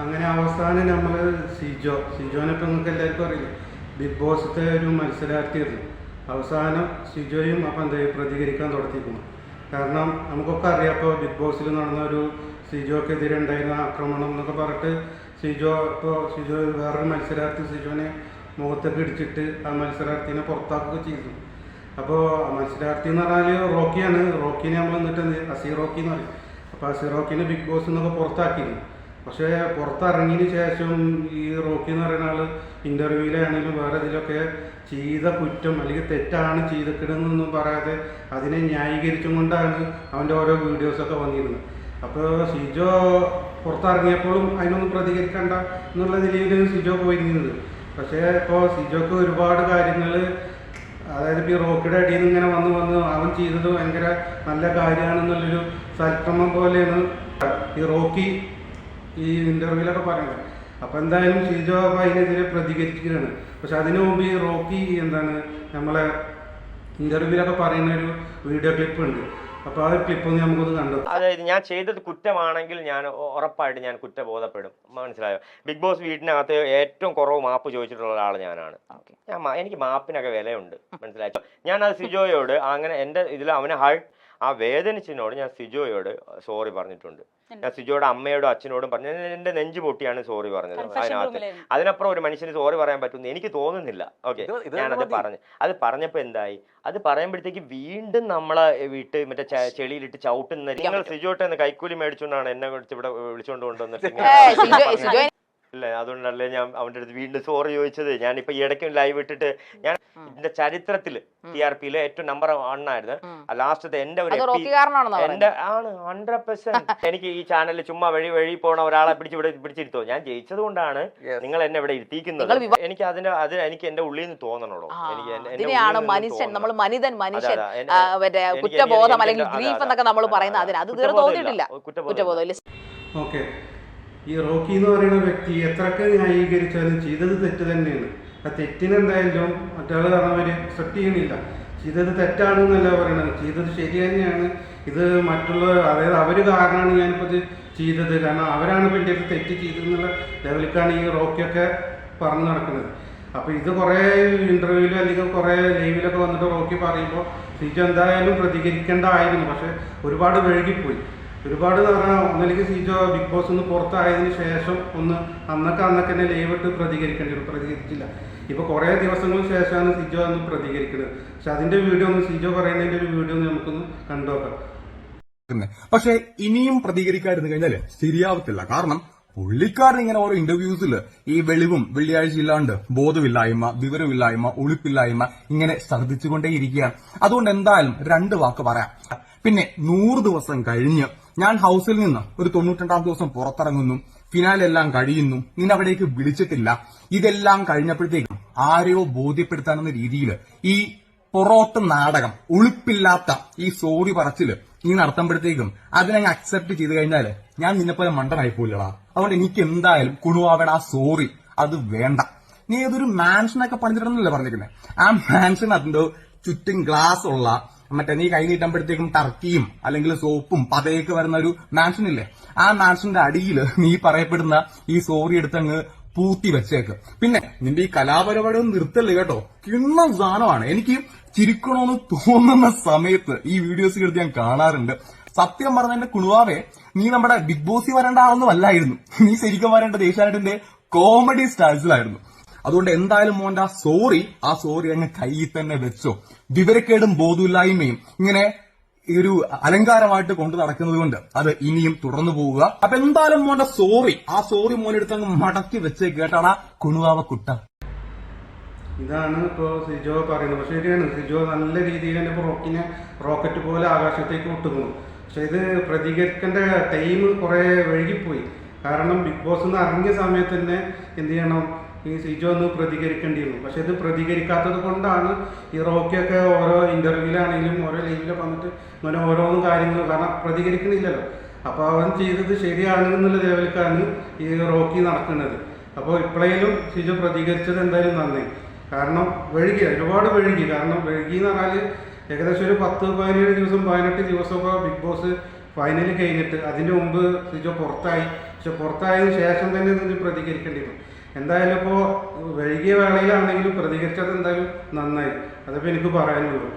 അങ്ങനെ അവസാനം നമ്മൾ സിജോനെ ഇപ്പം നിങ്ങൾക്ക് എല്ലാവർക്കും അറിയില്ല, ബിഗ് ബോസിത്തെ ഒരു മത്സരാർത്ഥിയായിരുന്നു. അവസാനം സിജോയും അപ്പം എന്താ പ്രതികരിക്കാൻ തുടങ്ങിയിരിക്കുന്നു. കാരണം നമുക്കൊക്കെ അറിയാം, ഇപ്പോൾ ബിഗ് ബോസിൽ നടന്ന ഒരു സിജോക്കെതിരെ ഉണ്ടായിരുന്ന ആക്രമണം എന്നൊക്കെ പറഞ്ഞിട്ട് സിജോ വേറൊരു മത്സരാർത്ഥി സിജോനെ മുഖത്തൊക്കെ ഇടിച്ചിട്ട് ആ മത്സരാർത്ഥിനെ പുറത്താക്കുകയൊക്കെ ചെയ്തു. അപ്പോൾ മത്സരാർത്ഥി എന്ന് പറഞ്ഞാൽ റോക്കിയാണ്. റോക്കിനെ നമ്മൾ എന്നിട്ട് അസീർ റോക്കി എന്ന് പറയും. അപ്പോൾ അസീർ റോക്കിനെ ബിഗ് ബോസ് എന്നൊക്കെ പുറത്താക്കിയിരുന്നു. പക്ഷേ പുറത്തിറങ്ങിയതിന് ശേഷം ഈ റോക്കി എന്ന് പറയുന്ന ആൾ ഇൻ്റർവ്യൂവിലാണെങ്കിലും വേറെ ഇതിലൊക്കെ ചെയ്ത കുറ്റം അല്ലെങ്കിൽ തെറ്റാണ് ചെയ്തിട്ടുണ്ടെന്നൊന്നും പറയാതെ അതിനെ ന്യായീകരിച്ചും കൊണ്ടാണ് അവൻ്റെ ഓരോ വീഡിയോസൊക്കെ വന്നിരുന്നത്. അപ്പോൾ സിജോ പുറത്തിറങ്ങിയപ്പോഴും അതിനൊന്നും പ്രതികരിക്കണ്ട എന്നുള്ള നിലയിൽ സിജോ പോയിരുന്നത്. പക്ഷേ ഇപ്പോൾ സിജോക്ക് ഒരുപാട് കാര്യങ്ങൾ, അതായത് ഇപ്പോൾ ഈ റോക്കിയുടെ അടിയിൽ നിന്ന് ഇങ്ങനെ വന്ന് അവൻ ചെയ്തത് ഭയങ്കര നല്ല കാര്യമാണെന്നുള്ളൊരു സൽക്രമം പോലെയാണ് ഈ റോക്കി ഈ ഇൻ്റർവ്യൂവിലൊക്കെ പറയുന്നത്. അപ്പോൾ എന്തായാലും സിജോ അപ്പോൾ അതിനെതിരെ പ്രതികരിക്കുകയാണ്. പക്ഷെ അതിനു മുമ്പ് ഈ റോക്കി നമ്മളെ ഇൻ്റർവ്യൂവിലൊക്കെ പറയുന്ന ഒരു വീഡിയോ ക്ലിപ്പ് ഉണ്ട്. അപ്പോൾ ആ ഒരു ക്ലിപ്പ് നമുക്കൊന്ന് കണ്ടു. അതായത് ഞാൻ ചെയ്തത് കുറ്റമാണെങ്കിൽ ഞാൻ ഉറപ്പായിട്ട് ഞാൻ കുറ്റബോധപ്പെടും. മനസ്സിലായോ? ബിഗ് ബോസ് വീട്ടിനകത്ത് ഏറ്റവും കുറവ് മാപ്പ് ചോദിച്ചിട്ടുള്ള ഒരാൾ ഞാനാണ്. എനിക്ക് മാപ്പിനൊക്കെ വിലയുണ്ട്. മനസ്സിലായോ? ഞാനത് സിജോയോട് അങ്ങനെ എൻ്റെ ഇതിൽ അവനെ ആ വേദനിച്ചതിനോട് ഞാൻ സിജോയോട് സോറി പറഞ്ഞിട്ടുണ്ട്. ഞാൻ സിജോയുടെ അമ്മയോടും അച്ഛനോടും പറഞ്ഞു. എൻ്റെ നെഞ്ചു പൊട്ടിയാണ് സോറി പറഞ്ഞത്. അതിനപ്പുറം ഒരു മനുഷ്യന് സോറി പറയാൻ പറ്റുമെന്ന് എനിക്ക് തോന്നുന്നില്ല. ഓക്കെ, ഞാനത് പറഞ്ഞു. അത് പറഞ്ഞപ്പോൾ എന്തായി, അത് പറയുമ്പോഴത്തേക്ക് വീണ്ടും നമ്മളെ വീട്ട് മറ്റേ ചെളിയിലിട്ട് ചവിട്ടുന്ന നിങ്ങൾ സിജോട്ടെ കൈക്കൂലി മേടിച്ചുകൊണ്ടാണ് എന്നെ ഇവിടെ വിളിച്ചുകൊണ്ട് കൊണ്ടുവന്നിട്ട്. ഇല്ല, അതുകൊണ്ടല്ലേ ഞാൻ അവൻ്റെ അടുത്ത് വീണ്ടും സോറി ചോദിച്ചത്. ഞാനിപ്പോ ഈ ഇടയ്ക്കും ലൈവ് ഇട്ടിട്ട് ഞാൻ ഇതിന്റെ ചരിത്രത്തിൽ TRP ഏറ്റവും നമ്പർ 1 ആയിരുന്നു. ലാസ്റ്റത്തെ എന്റെ ഒരു എന്റെ ആണ് 100%. എനിക്ക് ഈ ചാനലിൽ ചുമ്മാ വഴി പോണ ഒരാളെ പിടിച്ചിരുത്തോ, ഞാൻ ജയിച്ചത് കൊണ്ടാണ് നിങ്ങൾ എന്നെ ഇവിടെ ഇരുത്തിക്കുന്നത്. എനിക്ക് എനിക്ക് എന്റെ ഉള്ളിൽ നിന്ന് തോന്നണോ, ഓക്കെ. ഈ റോക്കി എന്ന് പറയുന്ന വ്യക്തി എത്രയൊക്കെ ന്യായീകരിച്ചാലും ചെയ്തത് തെറ്റ് തന്നെയാണ്. ആ തെറ്റിനെന്തായാലും മറ്റാൾ പറഞ്ഞവർ അക്സെപ്റ്റ് ചെയ്യണില്ല. ചെയ്തത് തെറ്റാണെന്നല്ല പറയണത്, ചെയ്തത് ശരി തന്നെയാണ്. ഇത് അതായത് അവർ കാരണമാണ് ഞാനിപ്പോൾ ഇത് ചെയ്തത്, കാരണം അവരാണ് ഇപ്പോൾ എൻ്റെ അടുത്ത് തെറ്റ് ചെയ്തതെന്നുള്ള ലെവലിലേക്കാണ് ഈ റോക്കിയൊക്കെ പറഞ്ഞു നടക്കുന്നത്. അപ്പോൾ ഇത് കുറേ ഇൻ്റർവ്യൂവിലും അല്ലെങ്കിൽ കുറേ ലൈവിലൊക്കെ വന്നിട്ട് റോക്കി പറയുമ്പോൾ സിജോ എന്തായാലും പ്രതികരിക്കേണ്ടതായിരുന്നു. പക്ഷേ ഒരുപാട് വഴുകിപ്പോയി. ഒരുപാട് എന്ന് പറഞ്ഞാൽ ഒന്നല്ലെങ്കിൽ സിജോ ബിഗ് ബോസ് ഒന്ന് പുറത്തായതിനു ശേഷം അന്നൊക്കെ തന്നെ ലൈവ് ഇട്ട് പ്രതികരിച്ചില്ല. ഇപ്പോൾ കുറേ ദിവസങ്ങൾക്ക് ശേഷമാണ് സിജോ ഒന്ന് പ്രതികരിക്കുന്നത്. പക്ഷെ അതിൻ്റെ വീഡിയോ സിജോ പറയുന്നതിൻ്റെ ഒരു വീഡിയോ നമുക്കൊന്ന് കണ്ടുനോക്കാം. പക്ഷെ ഇനിയും പ്രതികരിക്കാതിരുന്നു കഴിഞ്ഞാൽ ശരിയാവത്തില്ല. കാരണം പുള്ളിക്കാരൻ ഇങ്ങനെ ഓരോ ഇന്റർവ്യൂസിൽ ഈ വെളിവും വെള്ളിയാഴ്ച ഇല്ലാണ്ട് ബോധമില്ലായ്മ, വിവരമില്ലായ്മ, ഒളിപ്പില്ലായ്മ ഇങ്ങനെ ശ്രദ്ധിച്ചുകൊണ്ടേയിരിക്കുകയാണ്. അതുകൊണ്ട് എന്തായാലും 2 വാക്ക് പറയാം. പിന്നെ 100 ദിവസം കഴിഞ്ഞ് ഞാൻ ഹൗസിൽ നിന്ന് ഒരു 92ാം ദിവസം പുറത്തിറങ്ങുന്നു, ഫിനാലെ എല്ലാം കഴിയുന്നു, നിന്നെ അവിടേക്ക് വിളിച്ചിട്ടില്ല. ഇതെല്ലാം കഴിഞ്ഞപ്പോഴത്തേക്കും ആരെയോ ബോധ്യപ്പെടുത്താനെന്ന രീതിയിൽ ഈ പൊറോട്ട് നാടകം, ഒളിപ്പില്ലാത്ത ഈ സോറി പറച്ചില് നീ നടത്തുമ്പോഴത്തേക്കും അതിനങ്ങ് അക്സെപ്റ്റ് ചെയ്ത് കഴിഞ്ഞാല് ഞാൻ നിന്നെപ്പോലെ മണ്ടനായി പോയില്ലടാ. അതുകൊണ്ട് എനിക്ക് എന്തായാലും കുണുവാവേണ്ട ആ സോറി അത് വേണ്ട. നീ ഏതൊരു മാൻഷനൊക്കെ പണിതിട്ടുണ്ടല്ലേ പറഞ്ഞിരിക്കുന്നത്. ആ മാൻഷൻ അതിന്റെ ചുറ്റും ഗ്ലാസ് ഉള്ള മറ്റേ നീ കൈ നീട്ടുമ്പോഴത്തേക്കും ടർക്കിയും അല്ലെങ്കിൽ സോപ്പും പതയൊക്കെ വരുന്ന ഒരു മാൻഷൻ ഇല്ലേ, ആ മാൻഷന്റെ അടിയിൽ നീ പറയപ്പെടുന്ന ഈ സോറി എടുത്തങ്ങ് പൂത്തി വെച്ചേക്ക്. പിന്നെ നിന്റെ ഈ കലാപരിപാടി ഒന്നും നിർത്തല്ലേ കേട്ടോ, കിണ്ണ സാധനമാണ്. എനിക്ക് ചിരിക്കണമെന്ന് തോന്നുന്ന സമയത്ത് ഈ വീഡിയോസ് എടുത്ത് ഞാൻ കാണാറുണ്ട്. സത്യം പറഞ്ഞ എന്റെ കുണുവാവേ, നീ നമ്മുടെ ബിഗ് ബോസിൽ വരേണ്ട ആളൊന്നും അല്ലായിരുന്നു. നീ ശരിക്കും വരേണ്ടത് ഏഷ്യാനെറ്റിന്റെ കോമഡി സ്റ്റാഴ്സിലായിരുന്നു. അതുകൊണ്ട് എന്തായാലും മോന്റെ ആ സോറി അങ്ങ് കയ്യിൽ തന്നെ വെച്ചോ. വിവരക്കേടും ബോധമില്ലായ്മയും ഇങ്ങനെ ഒരു അലങ്കാരമായിട്ട് കൊണ്ടു നടക്കുന്നത് കൊണ്ട് അത് ഇനിയും തുടർന്നു പോവുക. അപ്പൊ എന്തായാലും മോന്റെ ആ സോറി മോനെടുത്ത് അങ്ങ് മടക്കി വെച്ചേ കേട്ടാടാ കുണുവാവ കുട്ട. ഇതാണ് ഇപ്പോൾ സിജോ പറയുന്നത്. പക്ഷെ ശരിയാണ്, സിജോ നല്ല രീതിയിൽ തന്നെ ഇപ്പോൾ റോക്കറ്റ് പോലെ ആകാശത്തേക്ക് വിട്ടുന്നു. പക്ഷെ ഇത് പ്രതികരിക്കേണ്ട ടൈം കുറേ വൈകിപ്പോയി. കാരണം ബിഗ് ബോസ് എന്ന് അറിഞ്ഞ സമയത്ത് തന്നെ എന്ത് ചെയ്യണം, ഈ സിജോ ഒന്ന് പ്രതികരിക്കേണ്ടിയിരുന്നു. പക്ഷെ ഇത് പ്രതികരിക്കാത്തത് കൊണ്ടാണ് ഈ റോക്കിയൊക്കെ ഓരോ ഇൻ്റർവ്യൂവിലാണെങ്കിലും ഓരോ ലൈവിലൊക്കെ വന്നിട്ട് ഇങ്ങനെ ഓരോന്നും കാര്യങ്ങൾ, കാരണം പ്രതികരിക്കണില്ലല്ലോ. അപ്പോൾ അവൻ ചെയ്തത് ശരിയാണ് എന്നുള്ള ലെവലിലേക്കാണ് ഈ റോക്കി നടക്കുന്നത്. അപ്പോൾ ഇപ്പോഴേലും സിജോ പ്രതികരിച്ചത് എന്തായാലും നന്ദി. കാരണം ഒരുപാട് വഴുകി. കാരണം വഴുകി എന്ന് പറഞ്ഞാൽ ഏകദേശം ഒരു 10-17 ദിവസം 18 ദിവസമൊക്കെ ബിഗ് ബോസ് ഫൈനൽ കഴിഞ്ഞിട്ട് അതിൻ്റെ മുമ്പ് സിജോ പുറത്തായി. പക്ഷെ പുറത്തായതിനു ശേഷം തന്നെ ഇതിന് പ്രതികരിക്കേണ്ടിയിരുന്നു. എന്തായാലും ഇപ്പോൾ വൈകിയ വേളയിലാണെങ്കിലും പ്രതികരിച്ചത് എന്തായാലും നന്നായി. അതപ്പോൾ എനിക്ക് പറയാനുള്ളൂ.